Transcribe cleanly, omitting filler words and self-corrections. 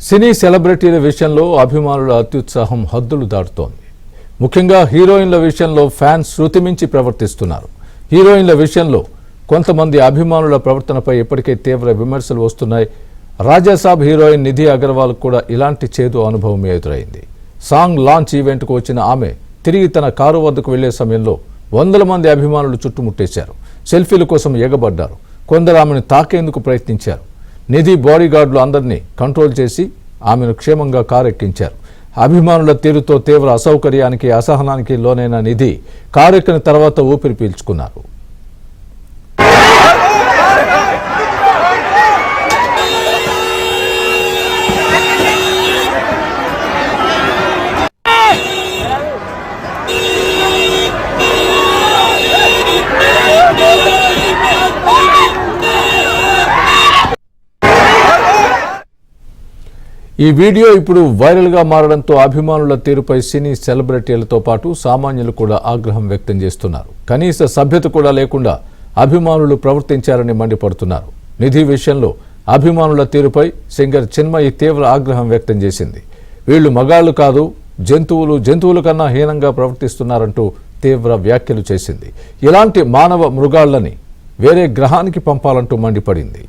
సినీ సెలబ్రిటీల విషయంలో అభిమానుల అత్యుత్సాహం హద్దులు దాటుతోంది. ముఖ్యంగా హీరోయిన్ల విషయంలో ఫ్యాన్స్ శృతిమించి ప్రవర్తిస్తున్నారు. హీరోయిన్ల విషయంలో కొంతమంది అభిమానుల ప్రవర్తనపై ఇప్పటికే తీవ్ర విమర్శలు వస్తున్నాయి. రాజాసాబ్ హీరోయిన్ నిధి అగర్వాల్ కూడా ఇలాంటి చేదు అనుభవం ఎదురైంది. సాంగ్ లాంచ్ ఈవెంట్కు వచ్చిన ఆమె తిరిగి తన కారు వద్దకు వెళ్లే సమయంలో వందల మంది అభిమానులు చుట్టుముట్టేశారు. సెల్ఫీల కోసం ఎగబడ్డారు. కొందరు ఆమెను తాకేందుకు ప్రయత్నించారు. నిధి బాడీగార్డులు అందరినీ కంట్రోల్ చేసి ఆమెను క్షేమంగా కారెక్కించారు. అభిమానుల తీరుతో తీవ్ర అసౌకర్యానికి అసహనానికి లోనైన నిధి కారెక్కిన తర్వాత ఊపిరి పీల్చుకున్నారు. ఈ వీడియో ఇప్పుడు వైరల్గా మారడంతో అభిమానుల తీరుపై సినీ సెలబ్రిటీలతో పాటు సామాన్యులు కూడా ఆగ్రహం వ్యక్తం చేస్తున్నారు. కనీస సభ్యత కూడా లేకుండా అభిమానులు ప్రవర్తించారని మండిపడుతున్నారు. నిధి విషయంలో అభిమానుల తీరుపై సింగర్ చిన్మయి తీవ్ర ఆగ్రహం వ్యక్తం చేసింది. వీళ్లు మగాళ్లు కాదు, జంతువుల కన్నా హీనంగా ప్రవర్తిస్తున్నారంటూ తీవ్ర వ్యాఖ్యలు చేసింది. ఇలాంటి మానవ మృగాళ్లని వేరే గ్రహానికి పంపాలంటూ మండిపడింది.